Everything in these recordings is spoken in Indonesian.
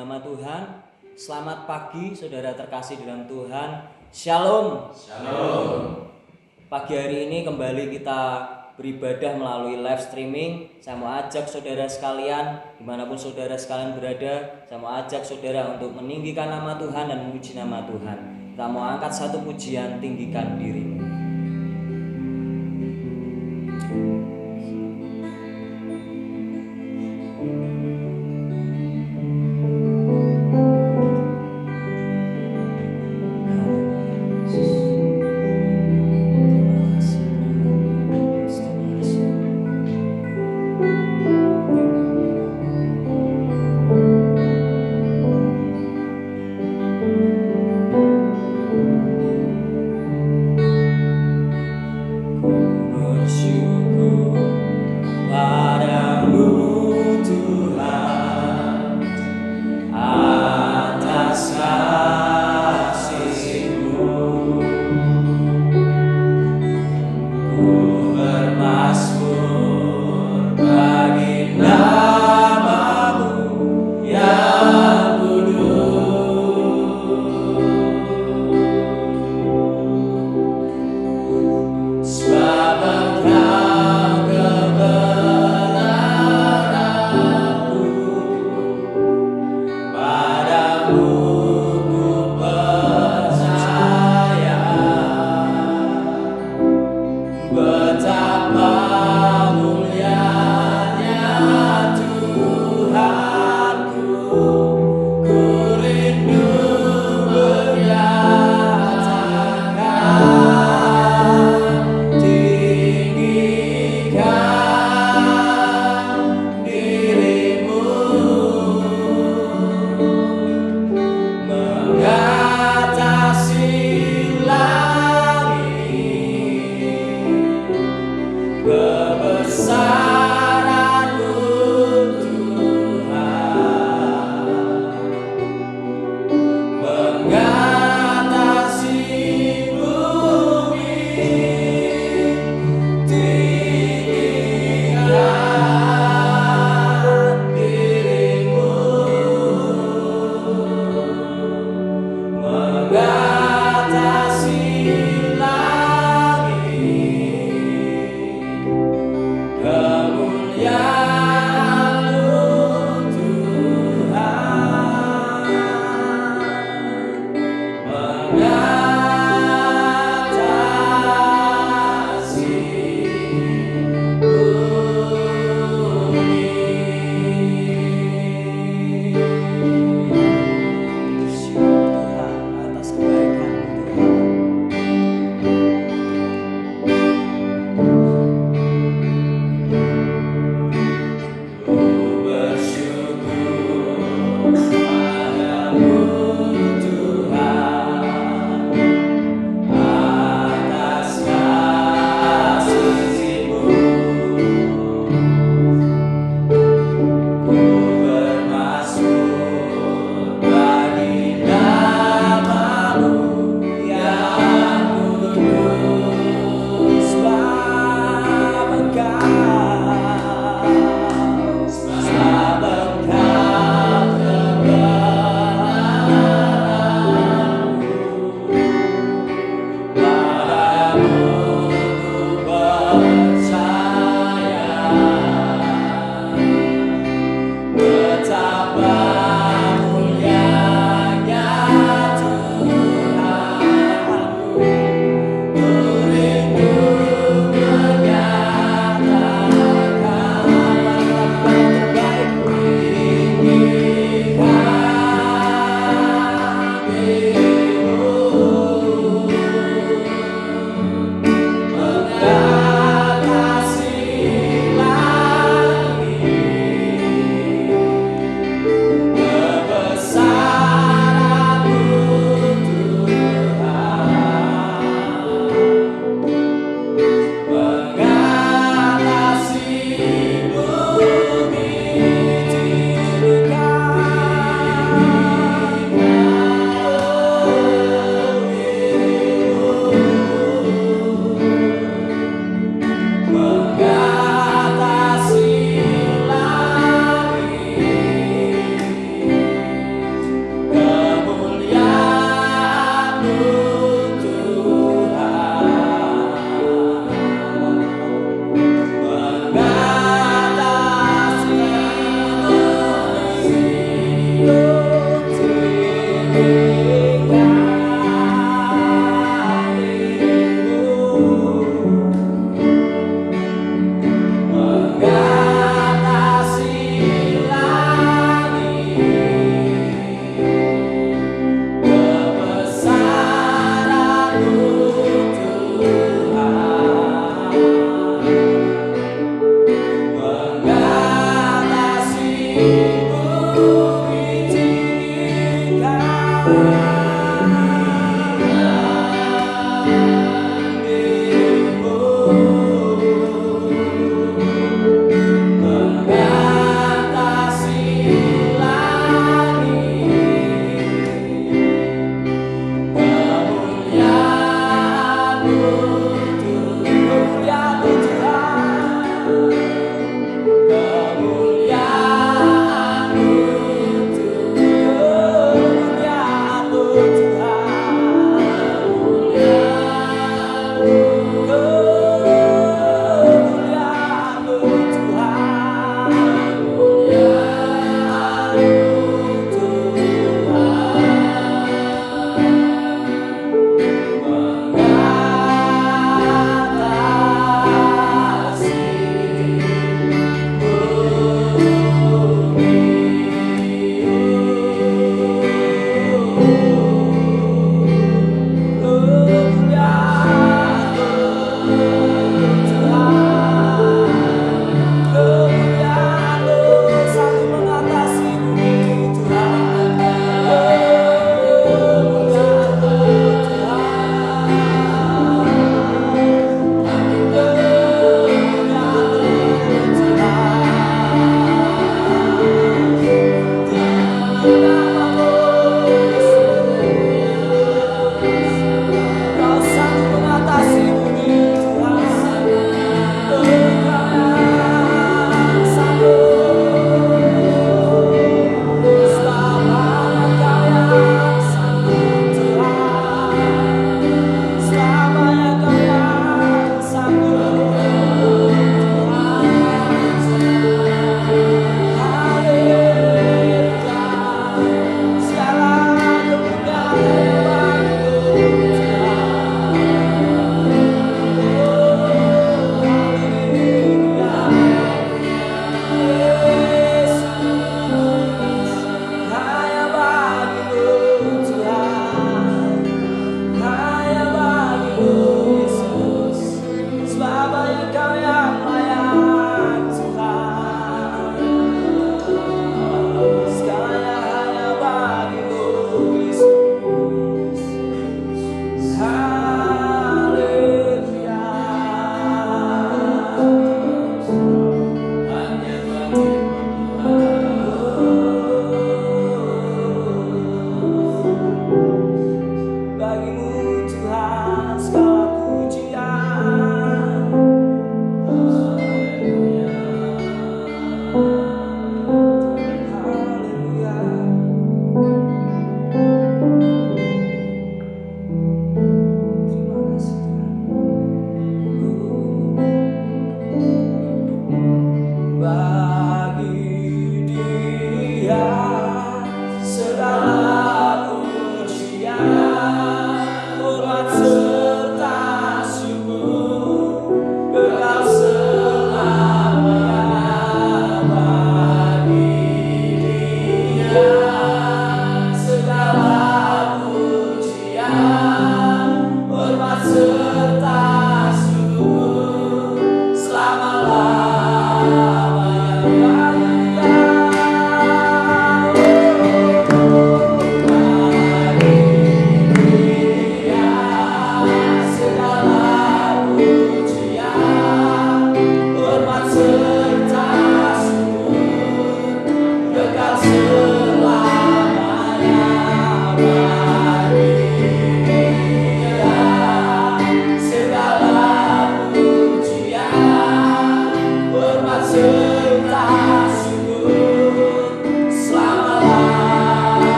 nama Tuhan. Selamat pagi saudara terkasih dalam Tuhan. Shalom. Shalom. Pagi hari ini kembali kita beribadah melalui live streaming. Saya mau ajak saudara sekalian, dimanapun saudara sekalian berada, saya mau ajak saudara untuk meninggikan nama Tuhan dan memuji nama Tuhan. Kita mau angkat satu pujian, tinggikan dirimu.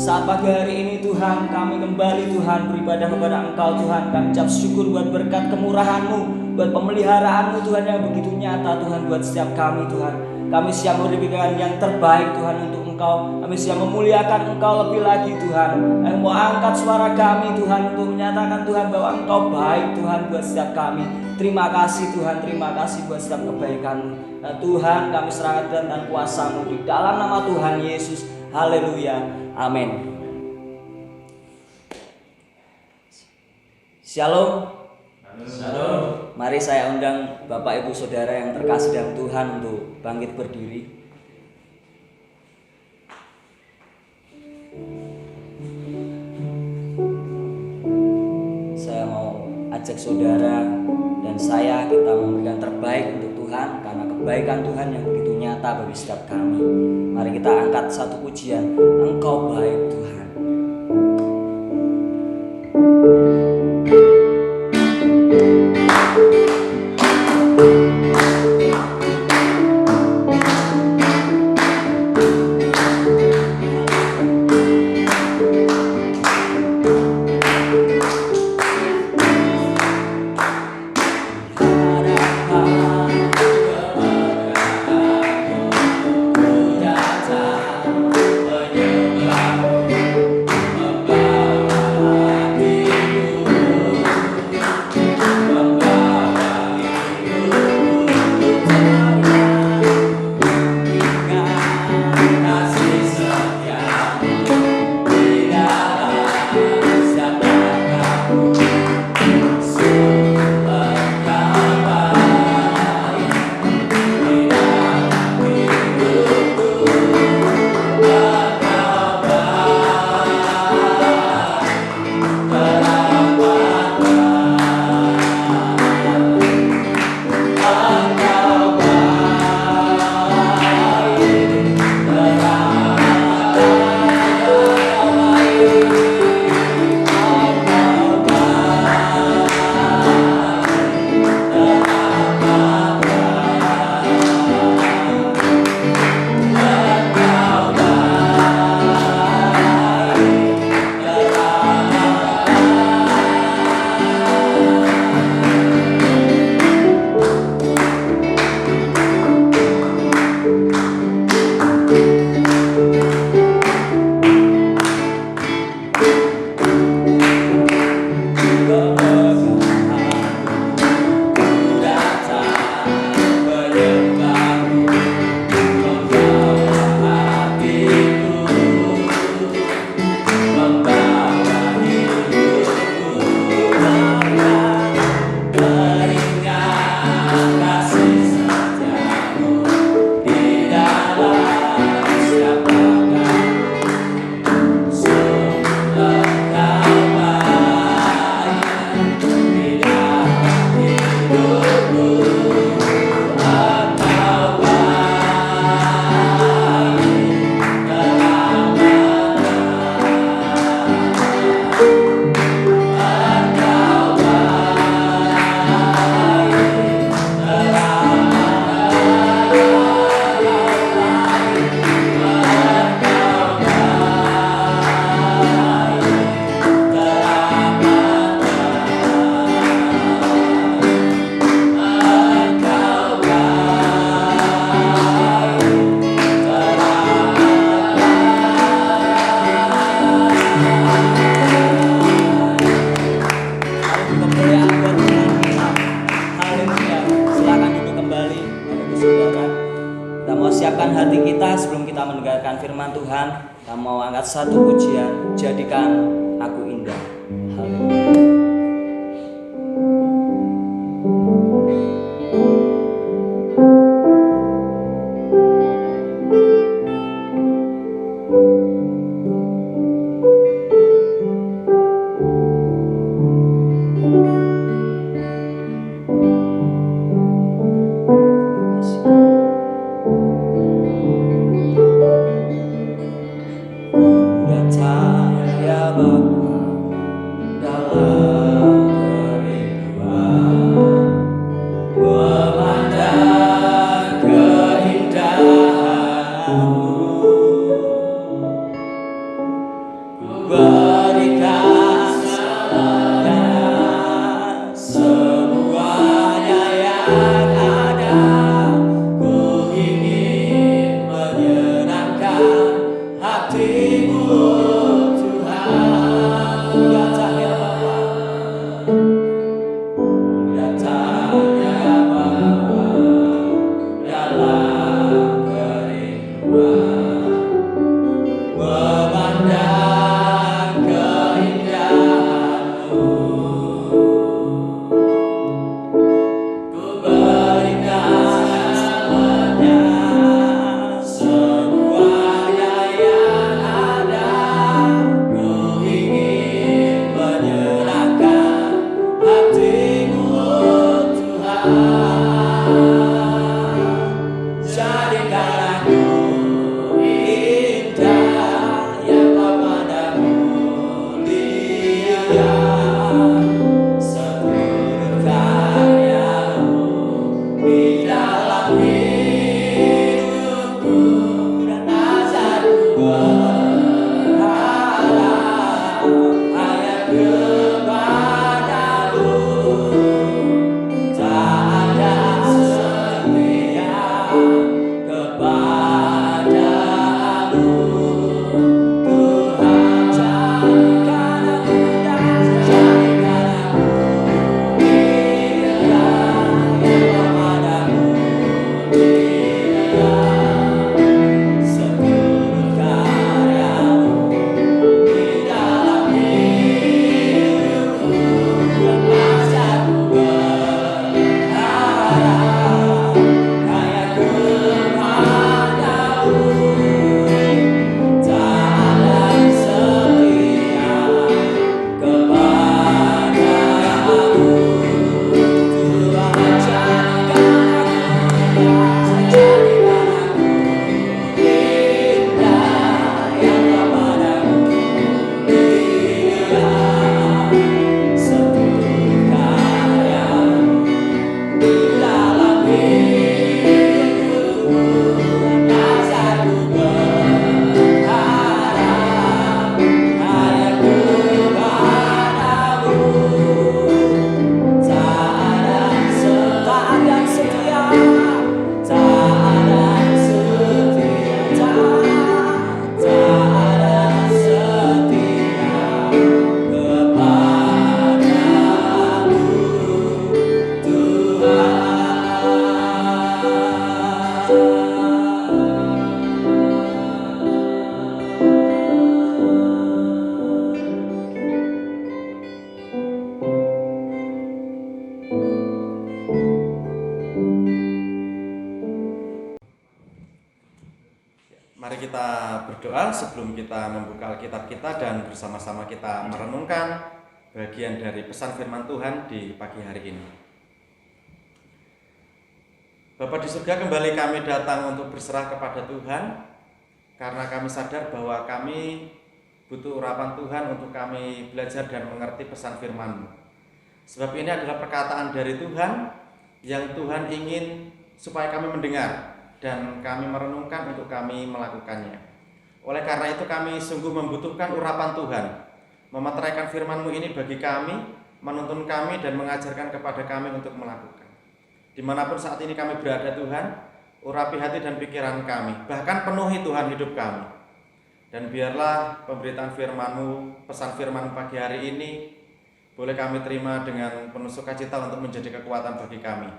Saat pagi hari ini Tuhan, kami kembali Tuhan beribadah kepada Engkau Tuhan. Kami ucap syukur buat berkat kemurahan-Mu, buat pemeliharaanmu Tuhan yang begitu nyata Tuhan buat setiap kami Tuhan. Kami siap memberikan yang terbaik Tuhan untuk Engkau. Kami siap memuliakan Engkau lebih lagi Tuhan. Kami mau angkat suara kami Tuhan untuk menyatakan Tuhan bahwa Engkau baik Tuhan buat setiap kami. Terima kasih Tuhan, terima kasih buat setiap kebaikan-Mu. Nah, Tuhan, kami serahkan dan kuasa-Mu di dalam nama Tuhan Yesus. Haleluya. Amin. Shalom. Shalom. Mari saya undang Bapak Ibu Saudara yang terkasih dalam Tuhan untuk bangkit berdiri. Saya mau ajak saudara dan saya kita memberikan terbaik untuk Tuhan karena kebaikan Tuhan yang begitu nyata bagi setiap kami. Mari kita angkat satu pujian, Engkau baik Tuhan. Kita mau angkat satu pujian, jadikan aku indah. Haleluya. Datang ya Bapa dalam Mari kita berdoa sebelum kita membuka Alkitab kita dan bersama-sama kita merenungkan bagian dari pesan firman Tuhan di pagi hari ini. Bapa di surga, kembali kami datang untuk berserah kepada Tuhan karena kami sadar bahwa kami butuh urapan Tuhan untuk kami belajar dan mengerti pesan firman-Mu. Sebab ini adalah perkataan dari Tuhan yang Tuhan ingin supaya kami mendengar dan kami merenungkan untuk kami melakukannya. Oleh karena itu kami sungguh membutuhkan urapan Tuhan, memeteraikan firman-Mu ini bagi kami, menuntun kami dan mengajarkan kepada kami untuk melakukan. Dimanapun saat ini kami berada Tuhan, urapi hati dan pikiran kami, bahkan penuhi Tuhan hidup kami. Dan biarlah pemberitaan firman-Mu, pesan firman pagi hari ini boleh kami terima dengan penuh sukacita untuk menjadi kekuatan bagi kami.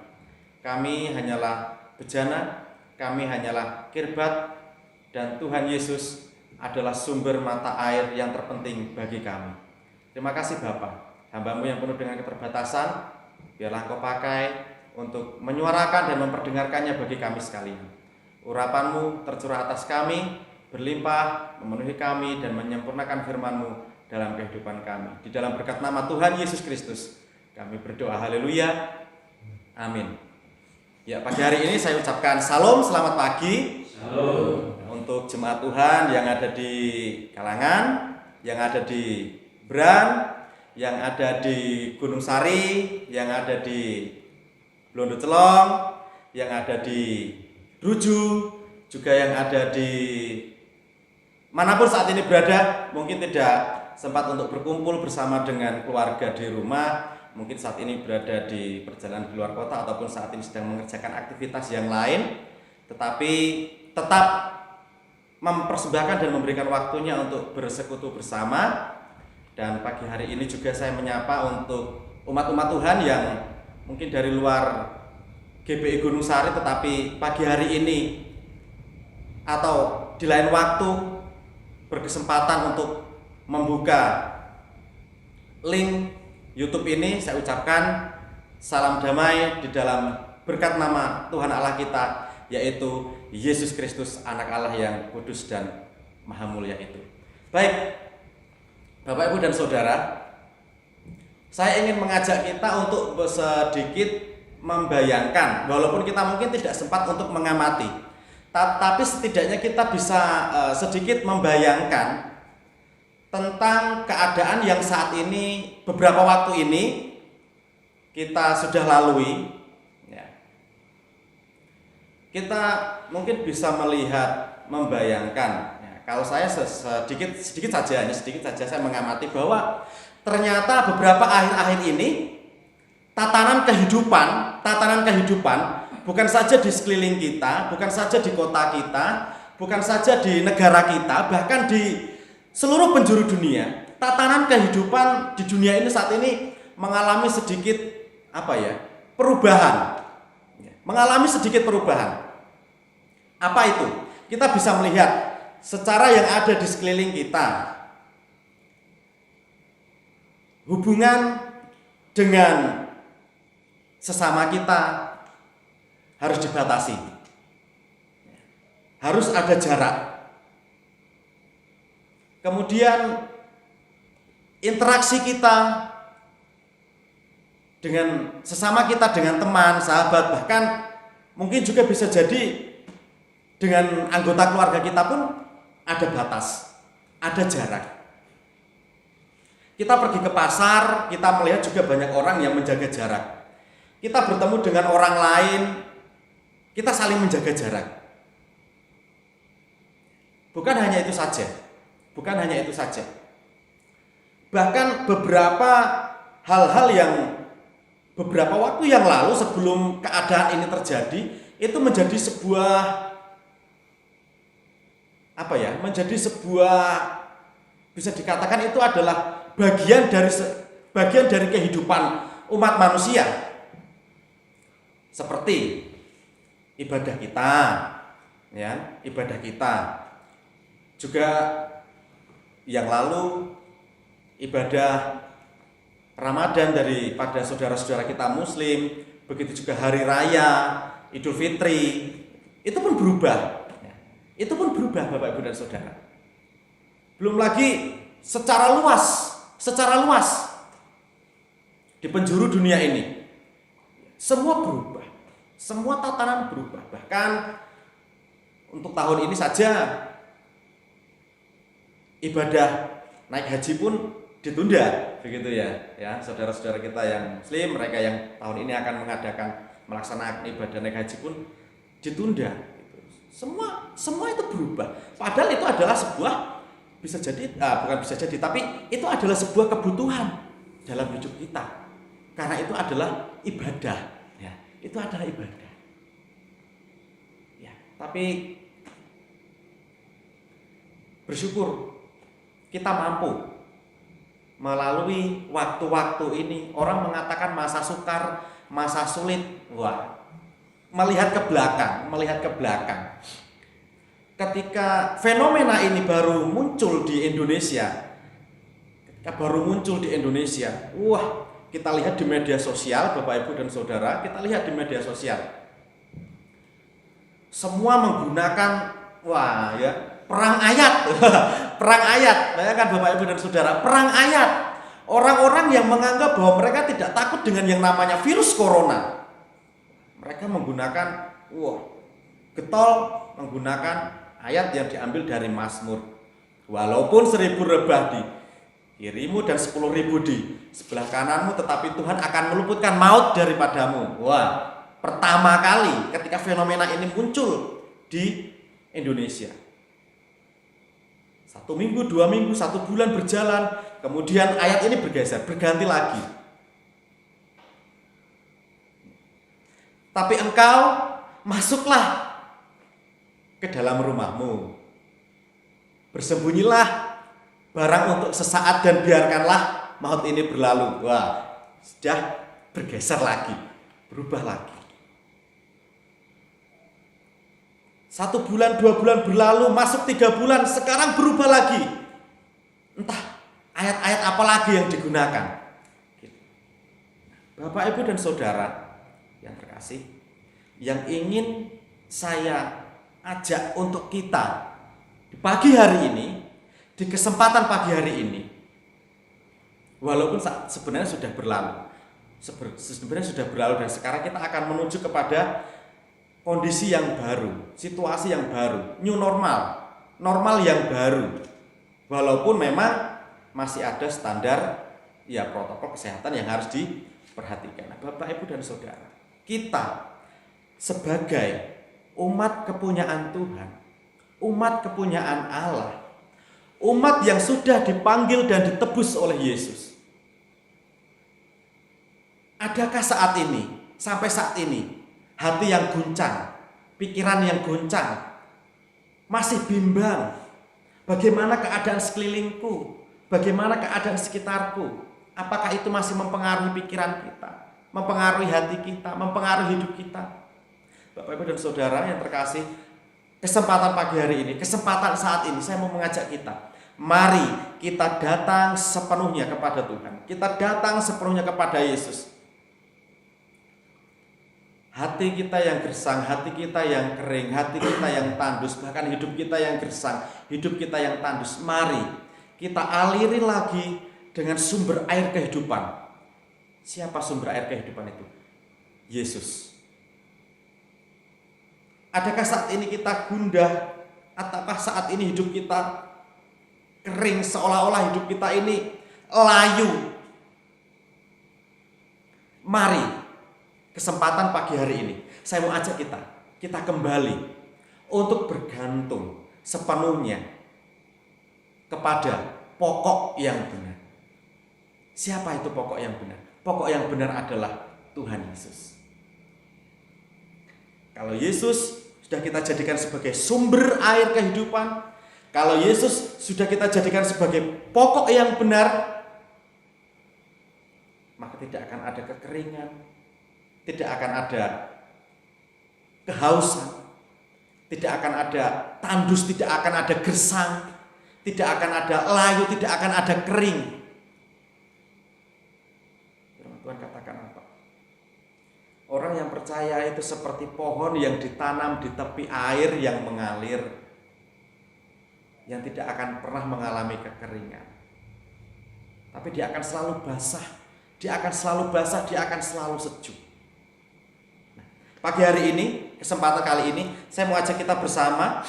Kami hanyalah bejana, kami hanyalah kirbat, dan Tuhan Yesus adalah sumber mata air yang terpenting bagi kami. Terima kasih Bapa, hamba-Mu yang penuh dengan keterbatasan, biarlah Kau pakai untuk menyuarakan dan memperdengarkannya bagi kami sekalian. Urapan-Mu tercurah atas kami, berlimpah, memenuhi kami dan menyempurnakan firman-Mu dalam kehidupan kami. Di dalam berkat nama Tuhan Yesus Kristus, kami berdoa, haleluya, amin. Ya, pagi hari ini saya ucapkan salam, selamat pagi. Salam. Untuk jemaat Tuhan yang ada di Kalangan, yang ada di Bran, yang ada di Gunung Sari, yang ada di Londo Celong, yang ada di Ruju, juga yang ada di manapun saat ini berada, mungkin tidak sempat untuk berkumpul bersama dengan keluarga di rumah, mungkin saat ini berada di perjalanan di luar kota ataupun saat ini sedang mengerjakan aktivitas yang lain, tetapi tetap mempersembahkan dan memberikan waktunya untuk bersekutu bersama. Dan pagi hari ini juga saya menyapa untuk umat-umat Tuhan yang mungkin dari luar GBI Gunung Sari tetapi pagi hari ini atau di lain waktu berkesempatan untuk membuka link YouTube ini. Saya ucapkan salam damai di dalam berkat nama Tuhan Allah kita, yaitu Yesus Kristus, anak Allah yang kudus dan maha mulia itu. Baik, Bapak Ibu dan Saudara, saya ingin mengajak kita untuk sedikit membayangkan, walaupun kita mungkin tidak sempat untuk mengamati, tapi setidaknya kita bisa sedikit membayangkan tentang keadaan yang saat ini, beberapa waktu ini kita sudah lalui. Ya. Kita mungkin bisa melihat, membayangkan. Ya, kalau saya sedikit saja saya mengamati bahwa ternyata beberapa akhir-akhir ini tatanan kehidupan bukan saja di sekeliling kita, bukan saja di kota kita, bukan saja di negara kita, bahkan di seluruh penjuru dunia, tatanan kehidupan di dunia ini saat ini mengalami sedikit perubahan. Mengalami sedikit perubahan. Apa itu? Kita bisa melihat secara yang ada di sekeliling kita. Hubungan dengan sesama kita harus dibatasi. Harus ada jarak. Kemudian interaksi kita dengan sesama kita, dengan teman, sahabat, bahkan mungkin juga bisa jadi dengan anggota keluarga kita pun ada batas, ada jarak. Kita pergi ke pasar, kita melihat juga banyak orang yang menjaga jarak. Kita bertemu dengan orang lain, kita saling menjaga jarak. Bukan hanya itu saja. Bahkan beberapa hal-hal yang beberapa waktu yang lalu sebelum keadaan ini terjadi, itu menjadi sebuah bisa dikatakan itu adalah bagian dari kehidupan umat manusia. Seperti ibadah kita, ibadah kita. Juga yang lalu ibadah Ramadan daripada saudara-saudara kita Muslim, begitu juga hari raya Idul Fitri, itu pun berubah. Itu pun berubah Bapak Ibu dan Saudara. Belum lagi secara luas di penjuru dunia ini. Semua berubah. Semua tatanan berubah. Bahkan untuk tahun ini saja ibadah naik haji pun ditunda, begitu ya. Ya, saudara-saudara kita yang muslim, mereka yang tahun ini akan melaksanakan ibadah naik haji pun ditunda. Semua itu berubah. Padahal itu adalah sebuah bukan bisa jadi, tapi itu adalah sebuah kebutuhan dalam hidup kita. Karena itu adalah ibadah, ya. Itu adalah ibadah. Ya, tapi bersyukur kita mampu melalui waktu-waktu ini. Orang mengatakan masa sukar, masa sulit. Wah, melihat ke belakang. Ketika fenomena ini baru muncul di Indonesia, wah, kita lihat di media sosial, Bapak Ibu dan Saudara, kita lihat di media sosial. Semua menggunakan perang ayat. Perang ayat. Bayangkan Bapak Ibu dan Saudara, perang ayat. Orang-orang yang menganggap bahwa mereka tidak takut dengan yang namanya virus corona. Mereka menggunakan getol, menggunakan ayat yang diambil dari Mazmur. Walaupun 1000 rebah di kirimu dan 10.000 di sebelah kananmu, tetapi Tuhan akan meluputkan maut daripadamu. Wah, pertama kali ketika fenomena ini muncul di Indonesia. 1 minggu, 2 minggu, 1 bulan berjalan, kemudian ayat ini bergeser, berganti lagi. Tapi engkau masuklah ke dalam rumahmu, bersembunyilah barang untuk sesaat dan biarkanlah maut ini berlalu. Wah, sudah bergeser lagi, berubah lagi. 1 bulan, 2 bulan berlalu, masuk 3 bulan, sekarang berubah lagi. Entah ayat-ayat apa lagi yang digunakan. Bapak, Ibu dan Saudara yang terkasih, yang ingin saya ajak untuk kita di pagi hari ini, di kesempatan pagi hari ini, walaupun sebenarnya sudah berlalu, dan sekarang kita akan menuju kepada kondisi yang baru, situasi yang baru, new normal yang baru. Walaupun memang masih ada standar protokol kesehatan yang harus diperhatikan. Nah, Bapak, Ibu dan Saudara, kita sebagai umat kepunyaan Tuhan, umat kepunyaan Allah, umat yang sudah dipanggil dan ditebus oleh Yesus. Adakah sampai saat ini, hati yang guncang, pikiran yang goncang, masih bimbang, bagaimana keadaan sekelilingku, bagaimana keadaan sekitarku? Apakah itu masih mempengaruhi pikiran kita, mempengaruhi hati kita, mempengaruhi hidup kita? Bapak, Ibu dan Saudara yang terkasih, kesempatan pagi hari ini, kesempatan saat ini, saya mau mengajak kita, mari kita datang sepenuhnya kepada Tuhan. Kita datang sepenuhnya kepada Yesus. Hati kita yang gersang, hati kita yang kering, hati kita yang tandus, bahkan hidup kita yang gersang, hidup kita yang tandus, mari kita aliri lagi dengan sumber air kehidupan. Siapa sumber air kehidupan itu? Yesus. Adakah saat ini kita gundah? Ataukah saat ini hidup kita kering, seolah-olah hidup kita ini layu? Mari, kesempatan pagi hari ini, saya mau ajak kita kembali untuk bergantung sepenuhnya kepada pokok yang benar. Siapa itu pokok yang benar? Pokok yang benar adalah Tuhan Yesus. Kalau Yesus sudah kita jadikan sebagai sumber air kehidupan, kalau Yesus sudah kita jadikan sebagai pokok yang benar, maka tidak akan ada kekeringan, tidak akan ada kehausan, tidak akan ada tandus, tidak akan ada gersang, tidak akan ada layu, tidak akan ada kering. Firman Tuhan katakan apa? Orang yang percaya itu seperti pohon yang ditanam di tepi air yang mengalir. yang tidak akan pernah mengalami kekeringan. Tapi dia akan selalu basah, dia akan selalu basah, dia akan selalu sejuk. Nah, pagi hari ini, kesempatan kali ini, saya mau ajak kita bersama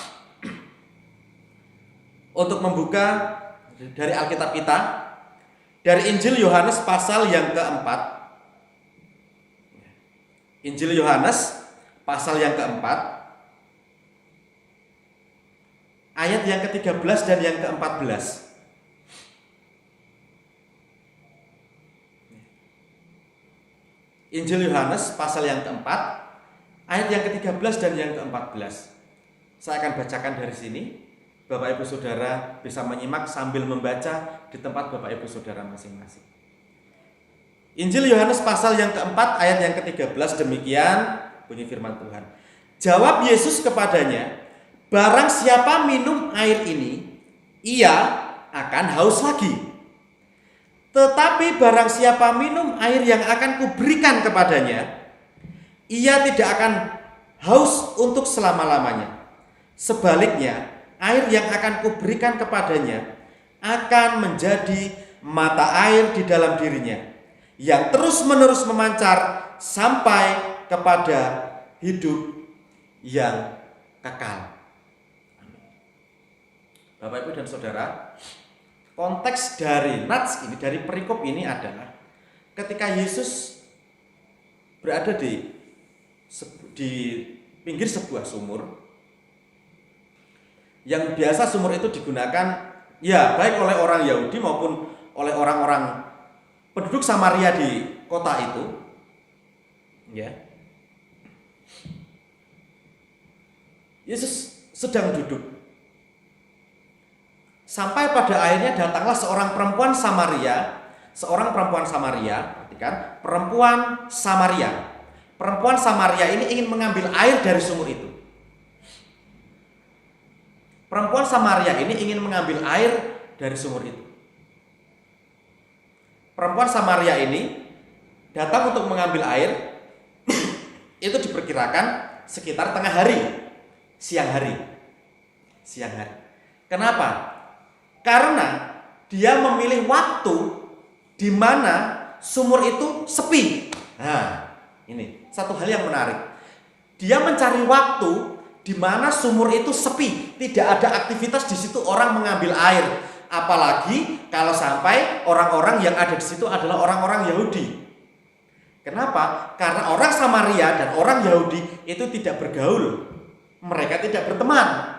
untuk membuka dari Alkitab kita, dari Injil Yohanes pasal yang keempat. Injil Yohanes pasal yang keempat, ayat yang ke-13 dan yang ke-14. Injil Yohanes pasal yang keempat, ayat yang ke-13 dan yang ke-14. Saya akan bacakan dari sini. Bapak Ibu Saudara bisa menyimak sambil membaca di tempat Bapak Ibu Saudara masing-masing. Injil Yohanes pasal yang keempat, ayat yang ke-13, demikian bunyi firman Tuhan. Jawab Yesus kepadanya, barang siapa minum air ini, ia akan haus lagi. Tetapi barang siapa minum air yang akan kuberikan kepadanya, ia tidak akan haus untuk selama-lamanya. Sebaliknya, air yang akan kuberikan kepadanya akan menjadi mata air di dalam dirinya, yang terus-menerus memancar sampai kepada hidup yang kekal. Bapak, Ibu, dan Saudara, konteks dari nats ini, dari perikop ini adalah ketika Yesus berada di pinggir sebuah sumur, yang biasa sumur itu digunakan ya baik oleh orang Yahudi maupun oleh orang-orang penduduk Samaria di kota itu, ya. Yesus sedang duduk. Sampai pada akhirnya datanglah seorang perempuan Samaria, perhatikan, perempuan Samaria. Perempuan Samaria ini ingin mengambil air dari sumur itu. Perempuan Samaria ini ingin mengambil air dari sumur itu. Perempuan Samaria ini datang untuk mengambil air itu diperkirakan sekitar tengah hari, siang hari. Kenapa? Karena dia memilih waktu di mana sumur itu sepi. Nah, ini satu hal yang menarik. Dia mencari waktu di mana sumur itu sepi, tidak ada aktivitas di situ orang mengambil air. Apalagi kalau sampai orang-orang yang ada di situ adalah orang-orang Yahudi. Kenapa? Karena orang Samaria dan orang Yahudi itu tidak bergaul. Mereka tidak berteman.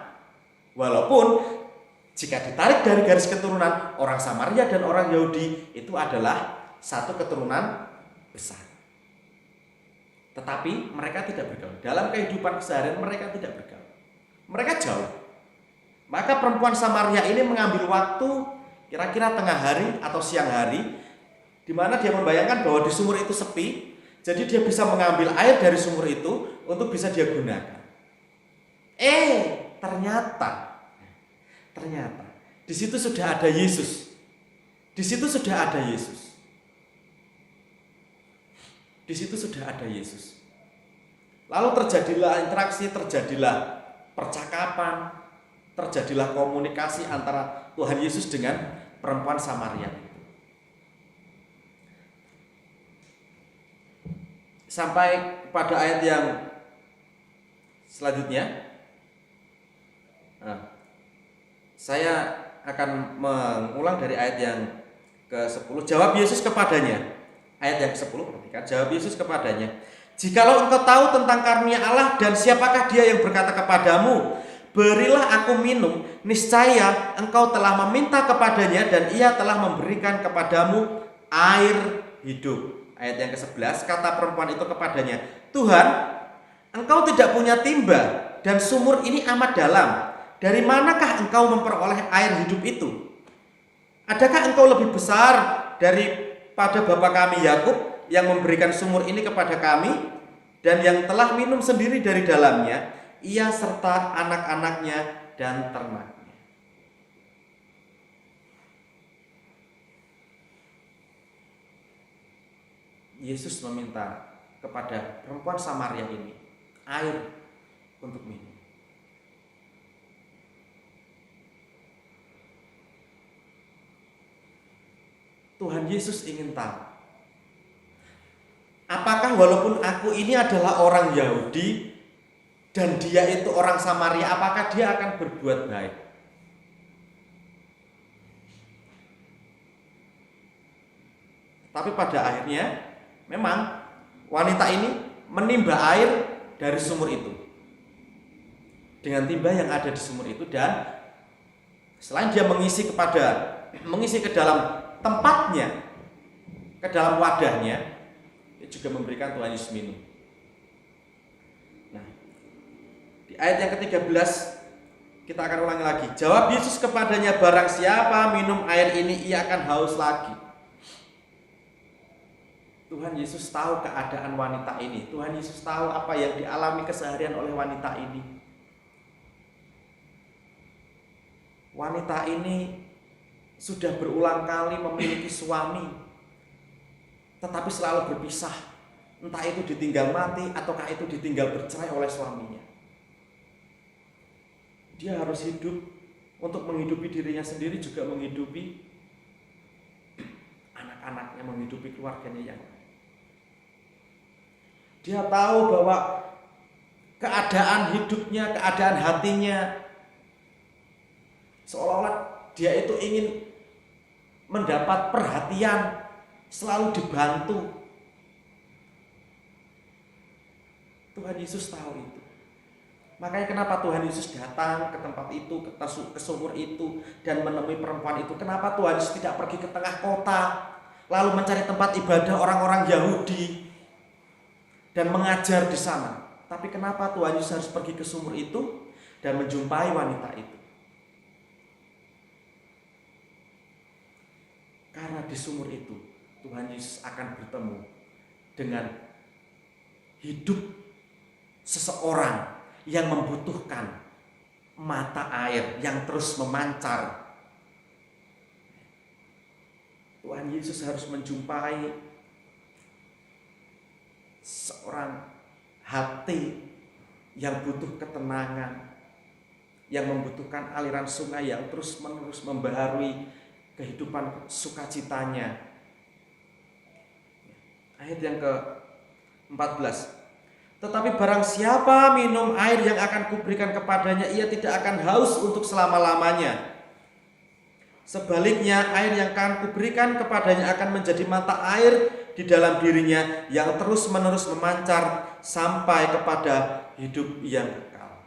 Walaupun jika ditarik dari garis keturunan, orang Samaria dan orang Yahudi itu adalah satu keturunan besar. Tetapi mereka tidak bergaul. Dalam kehidupan keseharian mereka tidak bergaul. Mereka jauh. Maka perempuan Samaria ini mengambil waktu kira-kira tengah hari atau siang hari, di mana dia membayangkan bahwa di sumur itu sepi, jadi dia bisa mengambil air dari sumur itu untuk bisa dia gunakan. Ternyata di situ sudah ada Yesus. Di situ sudah ada Yesus. Lalu terjadilah interaksi, terjadilah percakapan, terjadilah komunikasi antara Tuhan Yesus dengan perempuan Samaria itu. Sampai pada ayat yang selanjutnya. Saya akan mengulang dari ayat yang ke-10. Jawab Yesus kepadanya. Ayat yang ke-10, perhatikan. Jawab Yesus kepadanya, jikalau engkau tahu tentang karunia Allah dan siapakah dia yang berkata kepadamu, berilah aku minum, niscaya engkau telah meminta kepadanya dan ia telah memberikan kepadamu air hidup. Ayat yang ke-11, kata perempuan itu kepadanya, Tuhan, engkau tidak punya timba dan sumur ini amat dalam. Dari manakah engkau memperoleh air hidup itu? Adakah engkau lebih besar daripada bapa kami Yakub yang memberikan sumur ini kepada kami dan yang telah minum sendiri dari dalamnya, ia serta anak-anaknya dan ternaknya? Yesus meminta kepada perempuan Samaria ini air untuk minum. Tuhan Yesus ingin tahu, apakah walaupun aku ini adalah orang Yahudi dan dia itu orang Samaria, apakah dia akan berbuat baik? Tapi pada akhirnya memang wanita ini menimba air dari sumur itu dengan timba yang ada di sumur itu, dan selain dia mengisi ke dalam tempatnya, ke dalam wadahnya, dia juga memberikan Tuhan Yesus minum. Nah, di ayat yang ke-13 kita akan ulangi lagi. Jawab Yesus kepadanya, barang siapa minum air ini ia akan haus lagi. Tuhan Yesus tahu keadaan wanita ini. Tuhan Yesus tahu apa yang dialami keseharian oleh wanita ini. Wanita ini sudah berulang kali memiliki suami, tetapi selalu berpisah. Entah itu ditinggal mati ataukah itu ditinggal bercerai oleh suaminya. Dia harus hidup untuk menghidupi dirinya sendiri, juga menghidupi anak-anaknya, menghidupi keluarganya yang lain. Dia tahu bahwa keadaan hidupnya, keadaan hatinya, seolah-olah dia itu ingin mendapat perhatian, selalu dibantu. Tuhan Yesus tahu itu. Makanya kenapa Tuhan Yesus datang ke tempat itu, ke sumur itu, dan menemui perempuan itu. Kenapa Tuhan Yesus tidak pergi ke tengah kota, lalu mencari tempat ibadah orang-orang Yahudi dan mengajar di sana. Tapi kenapa Tuhan Yesus harus pergi ke sumur itu dan menjumpai wanita itu? Karena di sumur itu Tuhan Yesus akan bertemu dengan hidup seseorang yang membutuhkan mata air yang terus memancar. Tuhan Yesus harus menjumpai seorang hati yang butuh ketenangan, yang membutuhkan aliran sungai yang terus-menerus membaharui kehidupan sukacitanya. Ayat yang ke-14. Tetapi barang siapa minum air yang akan kuberikan kepadanya, ia tidak akan haus untuk selama-lamanya. Sebaliknya, air yang akan kuberikan kepadanya akan menjadi mata air di dalam dirinya yang terus-menerus memancar sampai kepada hidup yang kekal.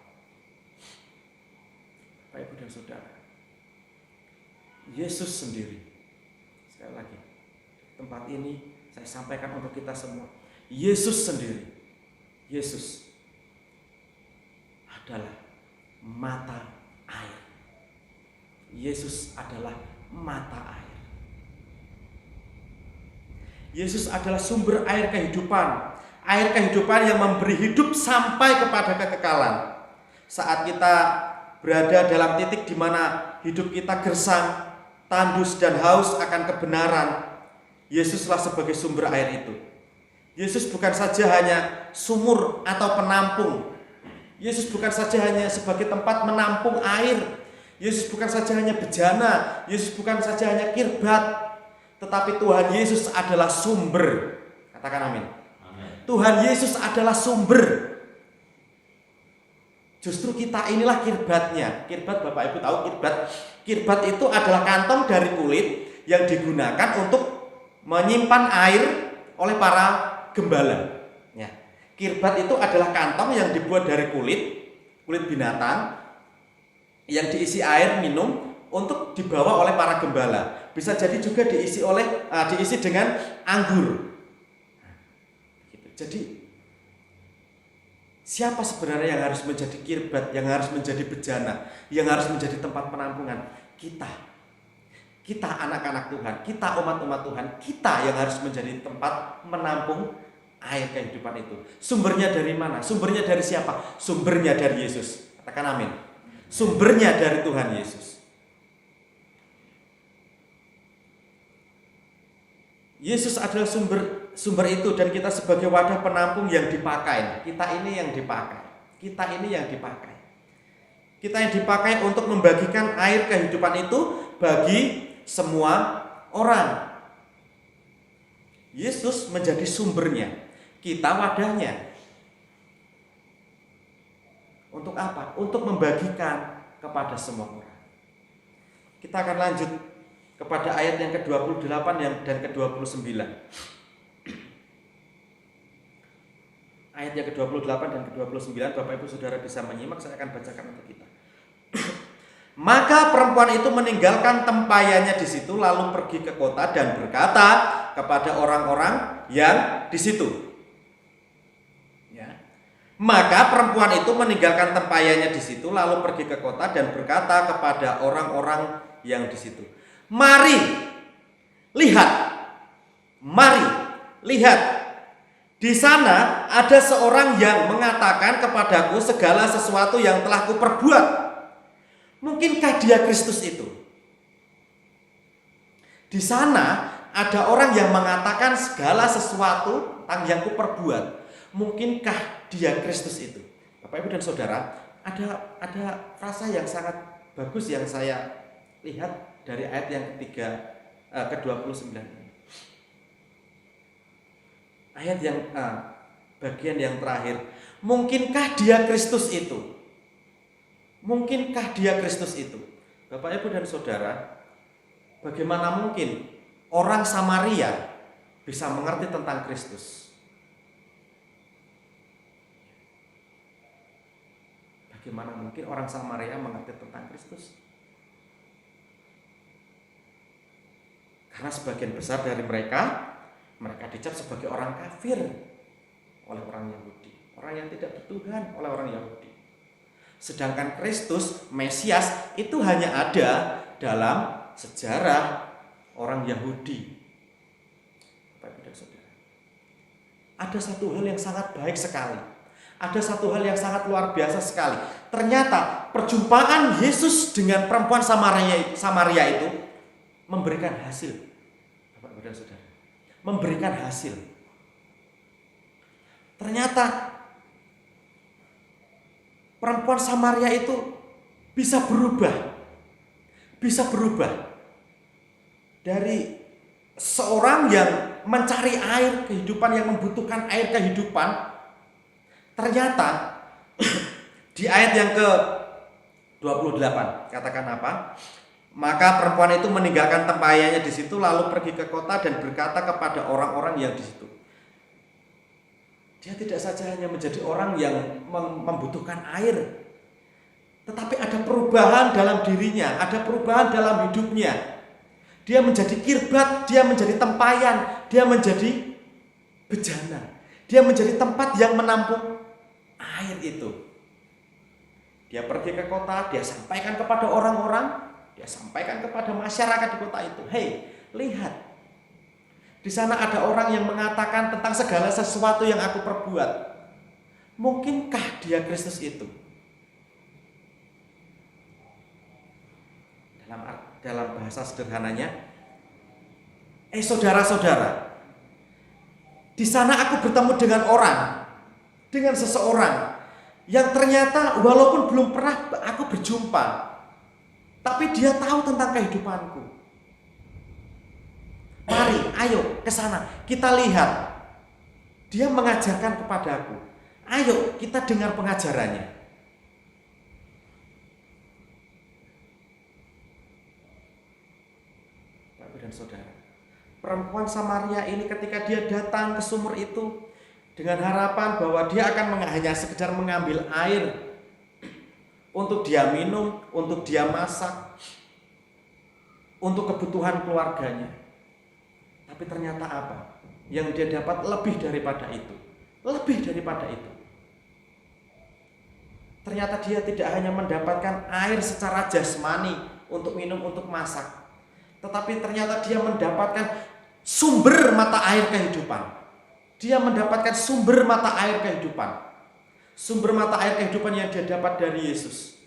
Bapak, Ibu dan Saudara, Yesus sendiri, sekali lagi, tempat ini saya sampaikan untuk kita semua. Yesus sendiri, Yesus adalah mata air. Yesus adalah mata air. Yesus adalah sumber air kehidupan. Air kehidupan yang memberi hidup sampai kepada kekekalan. Saat kita berada dalam titik di mana hidup kita gersang, tandus dan haus akan kebenaran, Yesuslah sebagai sumber air itu. Yesus bukan saja hanya sumur atau penampung. Yesus bukan saja hanya sebagai tempat menampung air. Yesus bukan saja hanya bejana. Yesus bukan saja hanya kirbat. Tetapi Tuhan Yesus adalah sumber. Katakan amin. Amin. Tuhan Yesus adalah sumber. Justru kita inilah kirbatnya. Kirbat, Bapak Ibu tahu kirbat? Kirbat itu adalah kantong dari kulit yang digunakan untuk menyimpan air oleh para gembala. Ya. Kirbat itu adalah kantong yang dibuat dari kulit binatang yang diisi air minum untuk dibawa oleh para gembala. Bisa jadi juga diisi dengan anggur. Jadi siapa sebenarnya yang harus menjadi kirbat, yang harus menjadi bejana, yang harus menjadi tempat penampungan? Kita anak-anak Tuhan, kita umat-umat Tuhan, kita yang harus menjadi tempat menampung air kehidupan itu. Sumbernya dari mana? Sumbernya dari siapa? Sumbernya dari Yesus. Katakan amin. Sumbernya dari Tuhan Yesus. Yesus adalah sumber itu, dan kita sebagai wadah penampung yang dipakai. Kita ini yang dipakai. Kita yang dipakai untuk membagikan air kehidupan itu bagi semua orang. Yesus menjadi sumbernya, kita wadahnya. Untuk apa? Untuk membagikan kepada semua orang. Kita akan lanjut kepada ayat yang ke-28 dan ke-29. Ayat yang ke-28 dan ke-29, Bapak Ibu Saudara bisa menyimak, saya akan bacakan untuk kita. Maka perempuan itu meninggalkan tempayannya di situ, lalu pergi ke kota dan berkata kepada orang-orang yang di situ. Ya. Maka perempuan itu meninggalkan tempayannya di situ, lalu pergi ke kota dan berkata kepada orang-orang yang di situ, mari lihat, di sana ada seorang yang mengatakan kepadaku segala sesuatu yang telah kuperbuat. Mungkinkah dia Kristus itu? Di sana ada orang yang mengatakan segala sesuatu yang kuperbuat. Mungkinkah dia Kristus itu? Bapak Ibu dan Saudara, ada frasa yang sangat bagus yang saya lihat dari ayat yang ke-29 ini. Ayat yang bagian yang terakhir. Mungkinkah dia Kristus itu? Mungkinkah dia Kristus itu? Bapak Ibu dan Saudara, bagaimana mungkin orang Samaria bisa mengerti tentang Kristus? Bagaimana mungkin orang Samaria mengerti tentang Kristus? Karena sebagian besar dari mereka dicap sebagai orang kafir oleh orang Yahudi, orang yang tidak bertuhan oleh orang Yahudi. Sedangkan Kristus, Mesias, itu hanya ada dalam sejarah orang Yahudi. Bapak Ibu dan Saudara, ada satu hal yang sangat baik sekali. Ada satu hal yang sangat luar biasa sekali. Ternyata perjumpaan Yesus dengan perempuan Samaria itu memberikan hasil. Bapak Ibu dan Saudara, memberikan hasil. Ternyata perempuan Samaria itu bisa berubah dari seorang yang mencari air kehidupan, yang membutuhkan air kehidupan. Ternyata di ayat yang ke-28 katakan apa? Maka perempuan itu meninggalkan tempayannya di situ, lalu pergi ke kota dan berkata kepada orang-orang yang di situ. Dia tidak saja hanya menjadi orang yang membutuhkan air, tetapi ada perubahan dalam dirinya, ada perubahan dalam hidupnya. Dia menjadi kirbat, dia menjadi tempayan, dia menjadi bejana. Dia menjadi tempat yang menampung air itu. Dia pergi ke kota, dia sampaikan kepada orang-orang, dia sampaikan kepada masyarakat di kota itu. Hei, lihat. Di sana ada orang yang mengatakan tentang segala sesuatu yang aku perbuat. Mungkinkah dia Kristus itu? Dalam bahasa sederhananya, saudara-saudara, di sana aku bertemu dengan seseorang yang ternyata walaupun belum pernah aku berjumpa, tapi dia tahu tentang kehidupanku. Mari, ayo ke sana, kita lihat. Dia mengajarkan kepadaku. Ayo kita dengar pengajarannya. Bapak dan Saudara, perempuan Samaria ini ketika dia datang ke sumur itu dengan harapan bahwa dia akan hanya sekedar mengambil air untuk dia minum, untuk dia masak, untuk kebutuhan keluarganya. Tapi ternyata apa? Yang dia dapat lebih daripada itu. Lebih daripada itu. Ternyata dia tidak hanya mendapatkan air secara jasmani untuk minum, untuk masak. Tetapi ternyata dia mendapatkan sumber mata air kehidupan. Dia mendapatkan sumber mata air kehidupan. Sumber mata air kehidupan yang dia dapat dari Yesus.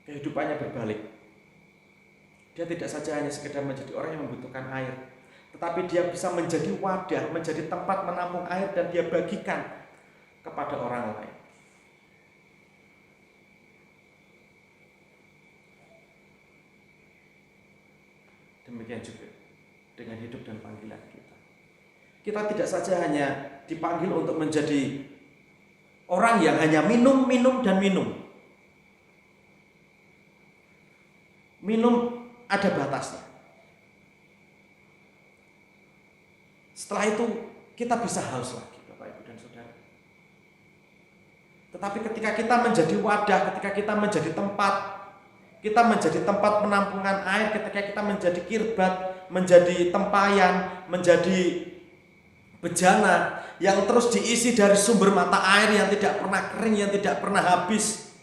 Kehidupannya berbalik. Dia tidak saja hanya sekedar menjadi orang yang membutuhkan air, tetapi dia bisa menjadi wadah, menjadi tempat menampung air dan dia bagikan kepada orang lain. Demikian juga dengan hidup dan panggilan kita. Kita tidak saja hanya dipanggil untuk menjadi orang yang hanya minum, dan minum. Minum ada batasnya. Setelah itu kita bisa haus lagi, Bapak Ibu dan Saudara. Tetapi ketika kita menjadi wadah, ketika kita menjadi tempat penampungan air, ketika kita menjadi kirbat, menjadi tempayan, menjadi bejana yang terus diisi dari sumber mata air yang tidak pernah kering, yang tidak pernah habis.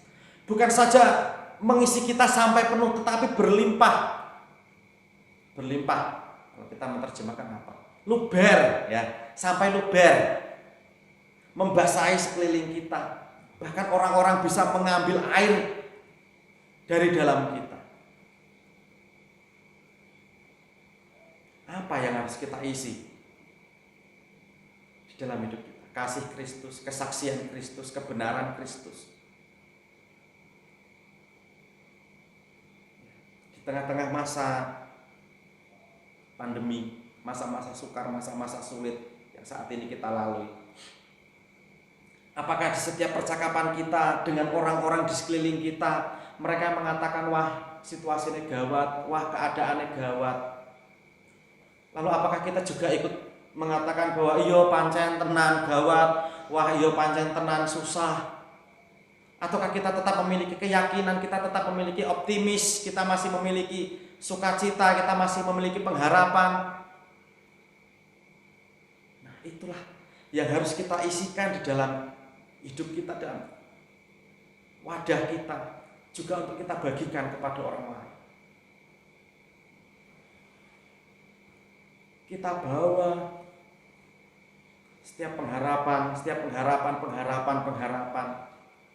Bukan saja mengisi kita sampai penuh, tetapi berlimpah. Berlimpah. Kalau kita menerjemahkan apa? Luber, ya, sampai luber. Membasahi sekeliling kita. Bahkan orang-orang bisa mengambil air dari dalam kita. Apa yang harus kita isi di dalam hidup kita? Kasih Kristus, kesaksian Kristus, kebenaran Kristus. Di tengah-tengah masa pandemi, masa-masa sukar, masa-masa sulit yang saat ini kita lalui, apakah di setiap percakapan kita dengan orang-orang di sekeliling kita, mereka mengatakan, wah situasinya gawat, wah keadaannya gawat. Lalu apakah kita juga ikut mengatakan bahwa iyo pancen tenan gawat, wah iyo pancen tenan susah? Ataukah kita tetap memiliki keyakinan, kita tetap memiliki optimis, kita masih memiliki sukacita, kita masih memiliki pengharapan? Nah, itulah yang harus kita isikan di dalam hidup kita dan wadah kita, juga untuk kita bagikan kepada orang lain. Kita bawa setiap pengharapan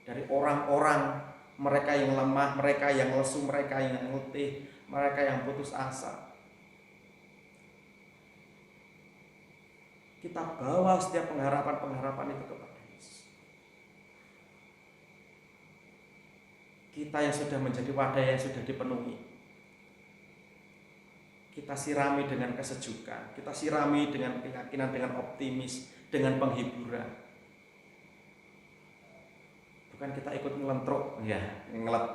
dari orang-orang, mereka yang lemah, mereka yang lesu, mereka yang letih, mereka yang putus asa. Kita bawa setiap pengharapan itu kepada Yesus. Kita yang sudah menjadi wadah yang sudah dipenuhi, kita sirami dengan kesejukan, kita sirami dengan keyakinan, dengan optimis, dengan penghiburan. Bukan kita ikut ngelentruk, ya,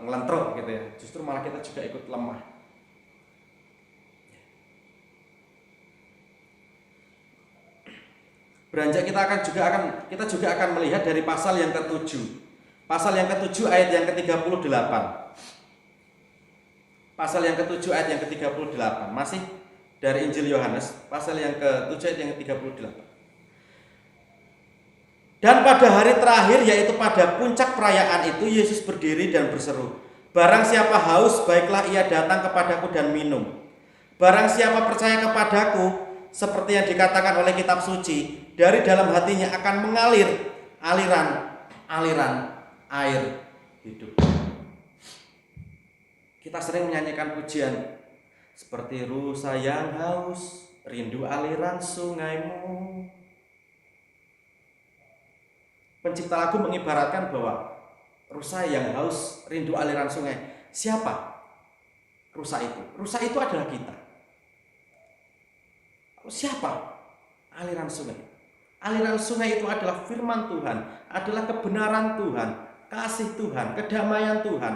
ngelentruk gitu ya. Justru malah kita juga ikut lemah. Beranjak kita juga akan melihat dari pasal yang ke-7. Pasal yang ke-7 ayat yang ke-38. Pasal yang ke-7 ayat yang ke-38. Masih dari Injil Yohanes, pasal yang ke-7 ayat yang ke-38. Dan pada hari terakhir, yaitu pada puncak perayaan itu, Yesus berdiri dan berseru, "Barang siapa haus, baiklah ia datang kepadaku dan minum. Barang siapa percaya kepadaku, seperti yang dikatakan oleh kitab suci, dari dalam hatinya akan mengalir aliran air hidup." Kita sering menyanyikan pujian seperti rusa yang haus, rindu aliran sungaimu. Pencipta lagu mengibaratkan bahwa rusa yang haus, rindu aliran sungai. Siapa rusa itu? Rusa itu adalah kita. Siapa aliran sungai? Aliran sungai itu adalah firman Tuhan, adalah kebenaran Tuhan, kasih Tuhan, kedamaian Tuhan.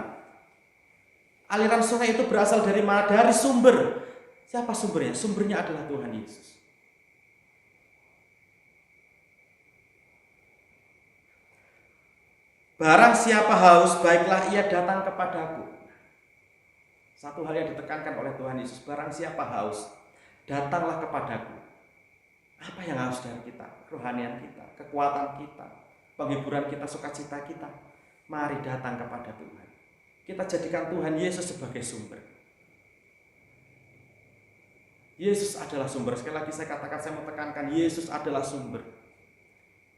Aliran sungai itu berasal dari mana? Dari sumber. Siapa sumbernya? Sumbernya adalah Tuhan Yesus. Barang siapa haus, baiklah ia datang kepadaku. Satu hal yang ditekankan oleh Tuhan Yesus, barang siapa haus, datanglah kepadaku. Apa yang harus dari kita? Kerohanian kita, kekuatan kita, penghiburan kita, sukacita kita. Mari datang kepada Tuhan. Kita jadikan Tuhan Yesus sebagai sumber. Yesus adalah sumber. Sekali lagi saya katakan, saya mau tekankan, Yesus adalah sumber.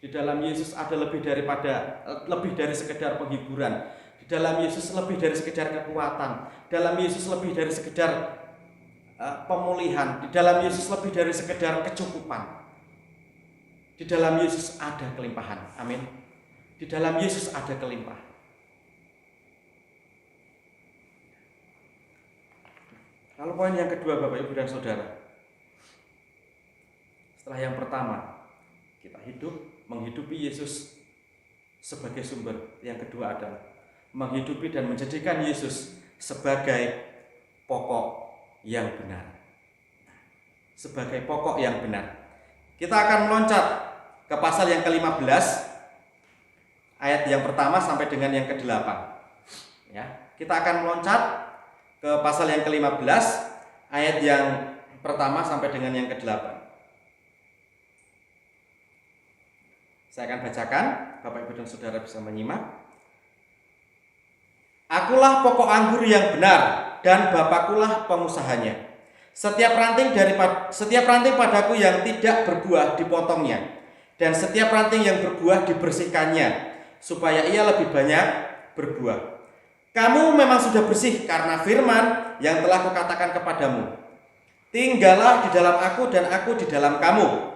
Di dalam Yesus ada lebih dari sekedar penghiburan. Di dalam Yesus lebih dari sekedar kekuatan. Dalam Yesus lebih dari sekedar pemulihan. Di dalam Yesus lebih dari sekedar kecukupan. Di dalam Yesus ada kelimpahan. Amin. Di dalam Yesus ada kelimpahan. Lalu poin yang kedua, Bapak Ibu dan Saudara, Setelah yang pertama, kita menghidupi Yesus sebagai sumber. Yang kedua adalah menghidupi dan menjadikan Yesus sebagai pokok yang benar. Sebagai pokok yang benar. Kita akan meloncat ke pasal yang ke-15, ayat yang pertama sampai dengan yang ke-8. Ya, kita akan meloncat ke pasal yang ke-15, ayat yang pertama sampai dengan yang ke-8. Saya akan bacakan, Bapak Ibu dan Saudara bisa menyimak. Akulah pokok anggur yang benar, dan Bapakkulah pengusahanya. Setiap ranting padaku yang tidak berbuah dipotongnya, dan setiap ranting yang berbuah dibersihkannya, supaya ia lebih banyak berbuah. Kamu memang sudah bersih karena firman yang telah kukatakan kepadamu. Tinggallah di dalam aku dan aku di dalam kamu.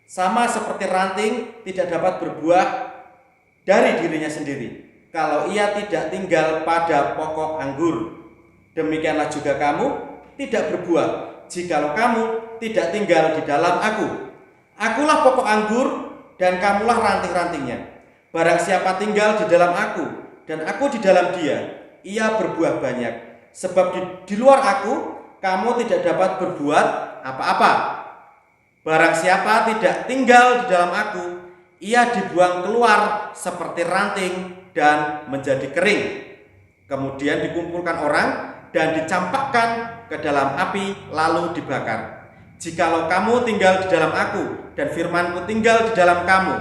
Sama seperti ranting tidak dapat berbuah dari dirinya sendiri kalau ia tidak tinggal pada pokok anggur. Demikianlah juga kamu tidak berbuah jikalau kamu tidak tinggal di dalam aku. Akulah pokok anggur dan kamulah ranting-rantingnya. Barang siapa tinggal di dalam aku dan aku di dalam dia, ia berbuah banyak. Sebab di luar aku kamu tidak dapat berbuat apa-apa. Barang siapa tidak tinggal di dalam aku, ia dibuang keluar seperti ranting dan menjadi kering. Kemudian dikumpulkan orang dan dicampakkan ke dalam api lalu dibakar. Jikalau kamu tinggal di dalam aku dan firmanku tinggal di dalam kamu,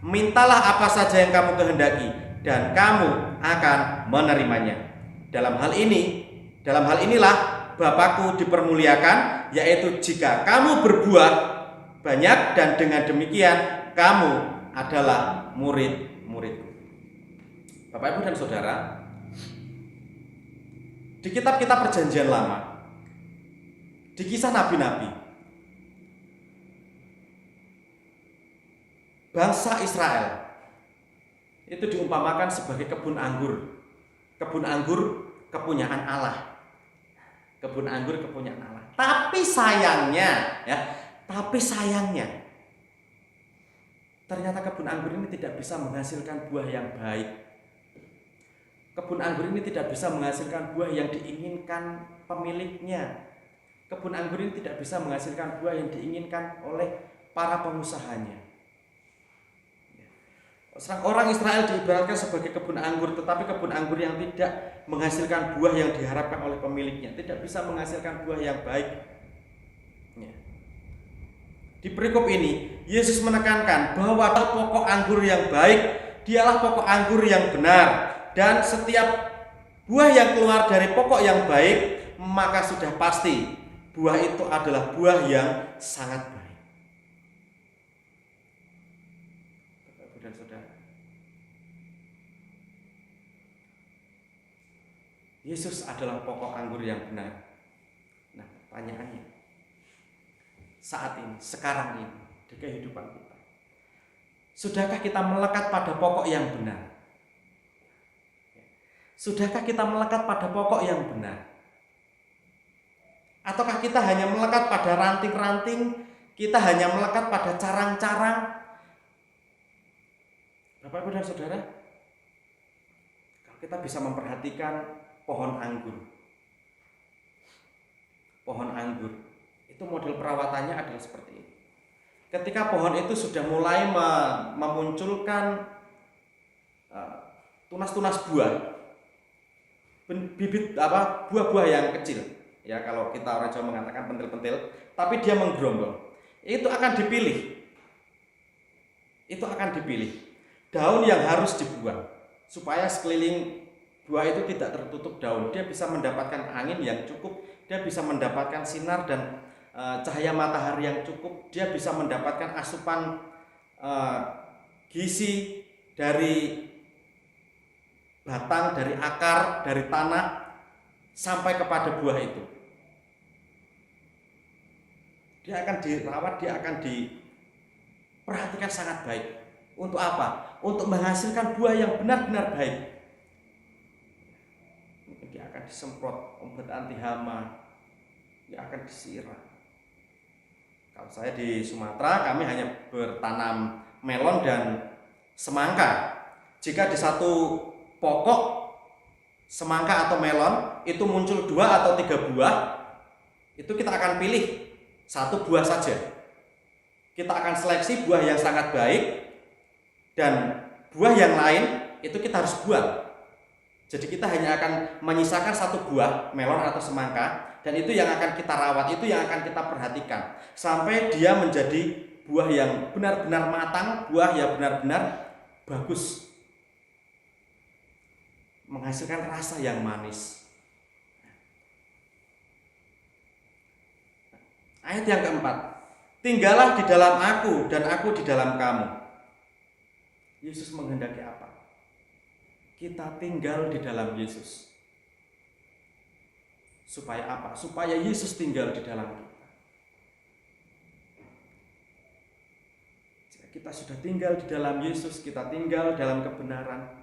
mintalah apa saja yang kamu kehendaki dan kamu akan menerimanya. Dalam hal inilah Bapakku dipermuliakan, yaitu jika kamu berbuah banyak dan dengan demikian kamu adalah murid-muridku. Bapak, Ibu dan Saudara, di kitab-kitab Perjanjian Lama, di kisah nabi-nabi, bangsa Israel itu diumpamakan sebagai kebun anggur. Kebun anggur kepunyaan Allah. Kebun anggur kepunyaan Allah. Tapi sayangnya, ternyata kebun anggur ini tidak bisa menghasilkan buah yang baik. Kebun anggur ini tidak bisa menghasilkan buah yang diinginkan pemiliknya. Kebun anggur ini tidak bisa menghasilkan buah yang diinginkan oleh para pengusahanya. Orang Israel diibaratkan sebagai kebun anggur, tetapi kebun anggur yang tidak menghasilkan buah yang diharapkan oleh pemiliknya, tidak bisa menghasilkan buah yang baik. Di perikop ini, Yesus menekankan bahwa pokok anggur yang baik, dialah pokok anggur yang benar, dan setiap buah yang keluar dari pokok yang baik, maka sudah pasti buah itu adalah buah yang sangat baik. Bapak dan Saudara, Yesus adalah pokok anggur yang benar. Nah, pertanyaannya, saat ini, sekarang ini, di kehidupan kita, sudahkah kita melekat pada pokok yang benar? Sudahkah kita melekat pada pokok yang benar? Ataukah kita hanya melekat pada ranting-ranting, kita hanya melekat pada carang-carang? Bapak, Ibu dan Saudara, kalau kita bisa memperhatikan pohon anggur. Pohon anggur itu model perawatannya adalah seperti ini. Ketika pohon itu sudah mulai memunculkan tunas-tunas buah, bibit buah-buah yang kecil, ya kalau kita orang Jawa mengatakan pentil-pentil, tapi dia menggerombol, itu akan dipilih. Daun yang harus dibuang supaya sekeliling buah itu tidak tertutup daun. Dia bisa mendapatkan angin yang cukup, dia bisa mendapatkan sinar dan cahaya matahari yang cukup, dia bisa mendapatkan asupan gizi dari batang, dari akar, dari tanah sampai kepada buah itu. Dia akan dirawat, dia akan diperhatikan sangat baik. Untuk apa? Untuk menghasilkan buah yang benar-benar baik. Dia akan disemprot obat anti hama, dia akan disiram. Kalau saya di Sumatera, kami hanya bertanam melon dan semangka. Jika di satu pokok semangka atau melon itu muncul 2 atau 3 buah, itu kita akan pilih 1 buah saja. Kita akan seleksi buah yang sangat baik, dan buah yang lain itu kita harus buang. Jadi kita hanya akan menyisakan 1 buah melon atau semangka, dan itu yang akan kita rawat, itu yang akan kita perhatikan sampai dia menjadi buah yang benar-benar matang, buah yang benar-benar bagus, menghasilkan rasa yang manis. Ayat yang keempat, tinggallah di dalam aku dan aku di dalam kamu. Yesus menghendaki apa? Kita tinggal di dalam Yesus. Supaya apa? Supaya Yesus tinggal di dalam kita. Jika kita sudah tinggal di dalam Yesus, kita tinggal dalam kebenaran,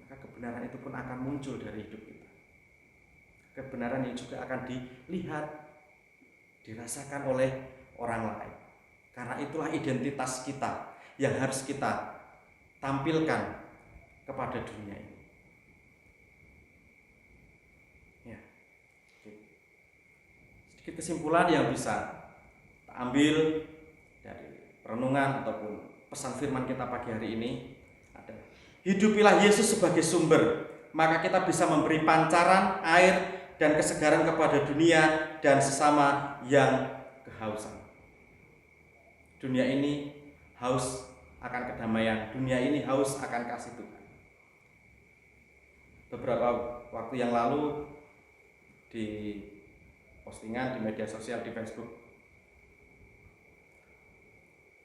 maka kebenaran itu pun akan muncul dari hidup kita. Kebenaran yang juga akan dilihat, dirasakan oleh orang lain. Karena itulah identitas kita yang harus kita tampilkan kepada dunia ini. Ya. Sedikit kesimpulan yang bisa kita ambil dari renungan ataupun pesan firman kita pagi hari ini adalah: hidupilah Yesus sebagai sumber, maka kita bisa memberi pancaran air dan kesegaran kepada dunia dan sesama yang kehausan. Dunia ini haus akan kedamaian, dunia ini haus akan kasih Tuhan. Beberapa waktu yang lalu di postingan di media sosial di Facebook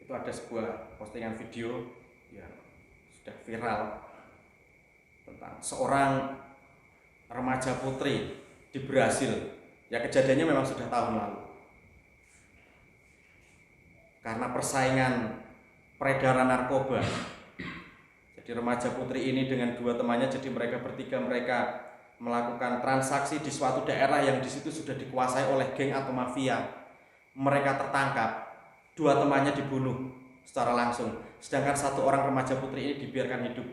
itu ada sebuah postingan video yang sudah viral tentang seorang remaja putri di Brasil. Ya, kejadiannya memang sudah tahun lalu. Karena persaingan peredaran narkoba. Jadi remaja putri ini dengan 2 temannya, jadi mereka bertiga, mereka melakukan transaksi di suatu daerah yang di situ sudah dikuasai oleh geng atau mafia. Mereka tertangkap, 2 temannya dibunuh secara langsung, sedangkan 1 orang remaja putri ini dibiarkan hidup.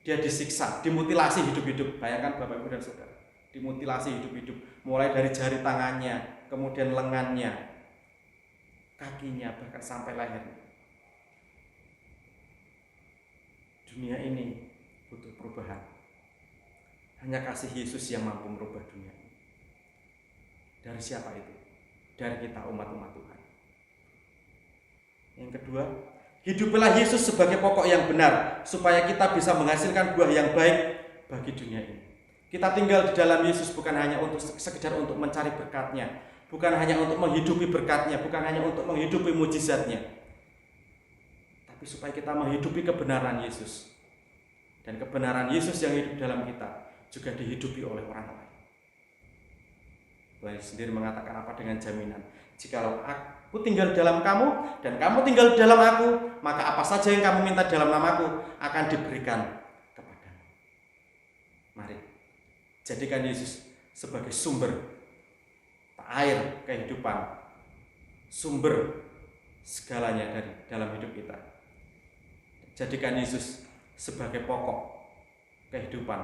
Dia disiksa, dimutilasi hidup-hidup. Bayangkan Bapak Ibu dan Saudara, dimutilasi hidup-hidup, mulai dari jari tangannya, kemudian lengannya, kakinya, bahkan sampai lehernya. Dunia ini butuh perubahan. Hanya kasih Yesus yang mampu merubah dunia ini. Dari siapa itu? Dari kita, umat-umat Tuhan. Yang kedua, hidupilah Yesus sebagai pokok yang benar, supaya kita bisa menghasilkan buah yang baik bagi dunia ini. Kita tinggal di dalam Yesus bukan hanya untuk sekedar untuk mencari berkat-Nya, bukan hanya untuk menghidupi berkat-Nya, bukan hanya untuk menghidupi mujizat-Nya, tapi supaya kita menghidupi kebenaran Yesus. Dan kebenaran Yesus yang hidup dalam kita juga dihidupi oleh orang lain. Tuhan sendiri mengatakan apa dengan jaminan? Jikalau aku tinggal dalam kamu dan kamu tinggal dalam aku, maka apa saja yang kamu minta dalam namaku akan diberikan kepadamu. Mari jadikan Yesus sebagai sumber air kehidupan, sumber segalanya dari dalam hidup kita. Jadikan Yesus sebagai pokok kehidupan,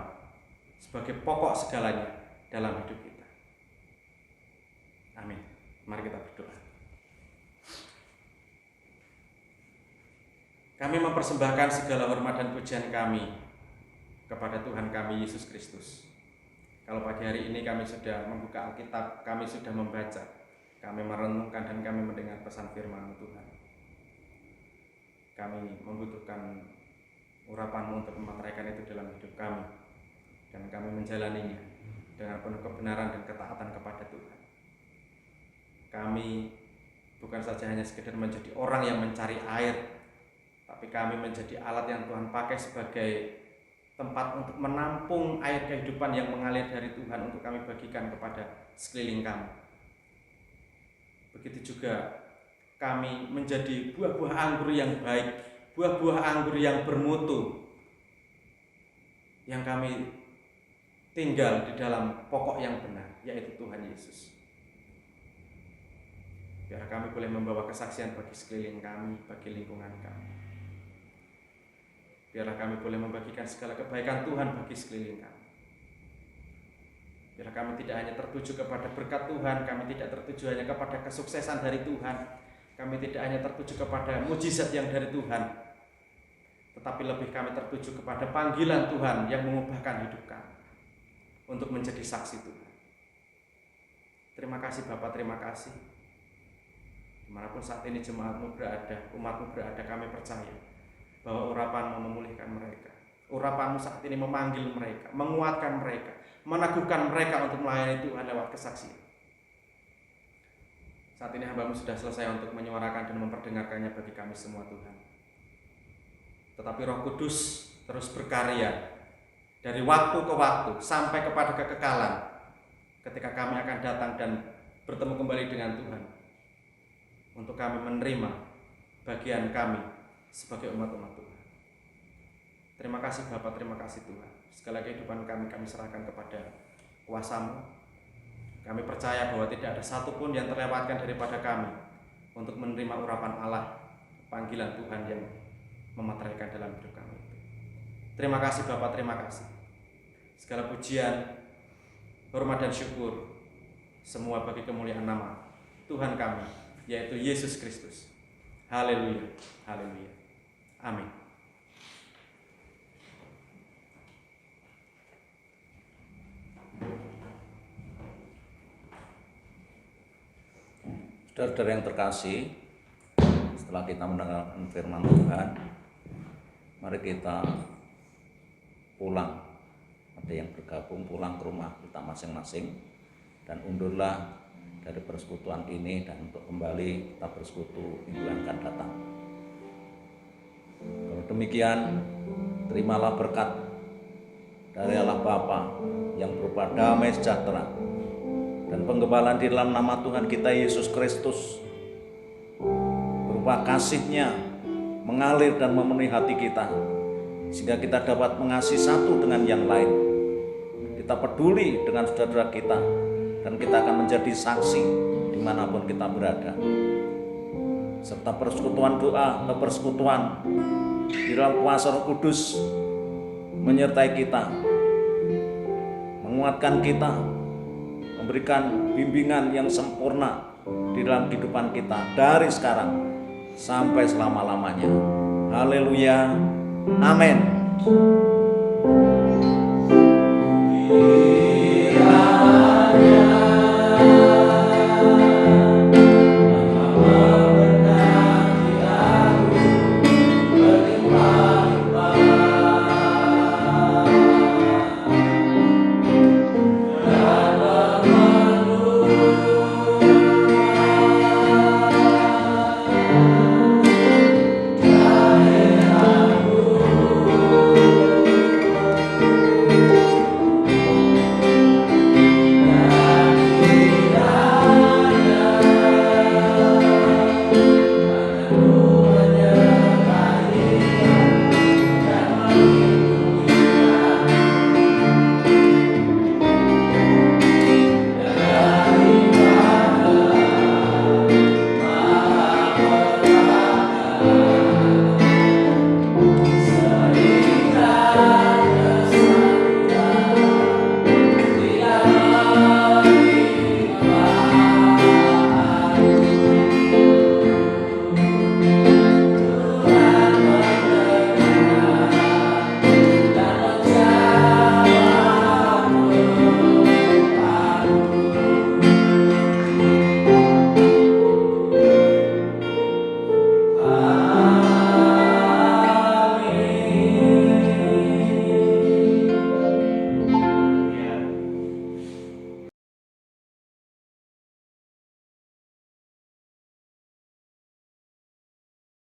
sebagai pokok segalanya dalam hidup kita. Amin. Mari kita berdoa. Kami mempersembahkan segala hormat dan pujian kami kepada Tuhan kami Yesus Kristus. Kalau pagi hari ini kami sudah membuka Alkitab, kami sudah membaca, kami merenungkan dan kami mendengar pesan firman Tuhan. Kami membutuhkan urapan-Mu untuk memeteraikan itu dalam hidup kami, dan kami menjalaninya dengan penuh kebenaran dan ketaatan kepada Tuhan. Kami bukan saja hanya sekedar menjadi orang yang mencari air, tapi kami menjadi alat yang Tuhan pakai sebagai tempat untuk menampung air kehidupan yang mengalir dari Tuhan untuk kami bagikan kepada sekeliling kami. Begitu juga kami menjadi buah-buah anggur yang baik, buah-buah anggur yang bermutu, yang kami tinggal di dalam pokok yang benar, yaitu Tuhan Yesus. Biarlah kami boleh membawa kesaksian bagi sekeliling kami, bagi lingkungan kami. Biarlah kami boleh membagikan segala kebaikan Tuhan bagi sekeliling kami. Biarlah kami tidak hanya tertuju kepada berkat Tuhan, kami tidak tertuju hanya kepada kesuksesan dari Tuhan, kami tidak hanya tertuju kepada mujizat yang dari Tuhan, tetapi lebih kami tertuju kepada panggilan Tuhan yang mengubahkan hidup kami untuk menjadi saksi Tuhan. Terima kasih Bapak, terima kasih. Dimanapun saat ini jemaatmu berada, umatmu berada, kami percaya bahwa urapanmu memulihkan mereka. Urapanmu saat ini memanggil mereka, menguatkan mereka, meneguhkan mereka untuk melayani Tuhan lewat kesaksian. Saat ini hamba-Mu sudah selesai untuk menyuarakan dan memperdengarkannya bagi kami semua Tuhan. Tetapi Roh Kudus terus berkarya dari waktu ke waktu sampai kepada kekekalan ketika kami akan datang dan bertemu kembali dengan Tuhan untuk kami menerima bagian kami sebagai umat-umat Tuhan. Terima kasih Bapak, terima kasih Tuhan. Segala kehidupan kami serahkan kepada kuasa-Mu. Kami percaya bahwa tidak ada satupun yang terlewatkan daripada kami untuk menerima urapan Allah, panggilan Tuhan yang memateraikan dalam hidup kami. Terima kasih Bapak, terima kasih. Segala pujian, hormat dan syukur semua bagi kemuliaan nama Tuhan kami, yaitu Yesus Kristus. Haleluya, haleluya. Amin. Saudara-saudara yang terkasih, setelah kita mendengarkan firman Tuhan, mari kita pulang. Ada yang bergabung pulang ke rumah kita masing-masing dan undurlah dari persekutuan ini, dan untuk kembali kita bersekutu minggu yang akan datang. Kalau demikian, terimalah berkat dari Allah Bapa yang berupa damai sejahtera dan penggebalan di dalam nama Tuhan kita Yesus Kristus, berupa kasih-Nya mengalir dan memenuhi hati kita, sehingga kita dapat mengasihi satu dengan yang lain. Kita peduli dengan saudara kita, dan kita akan menjadi saksi dimanapun kita berada. Serta persekutuan doa atau persekutuan di dalam kuasa Roh Kudus menyertai kita, menguatkan kita, memberikan bimbingan yang sempurna di dalam kehidupan kita dari sekarang sampai selama-lamanya. Haleluya, amin.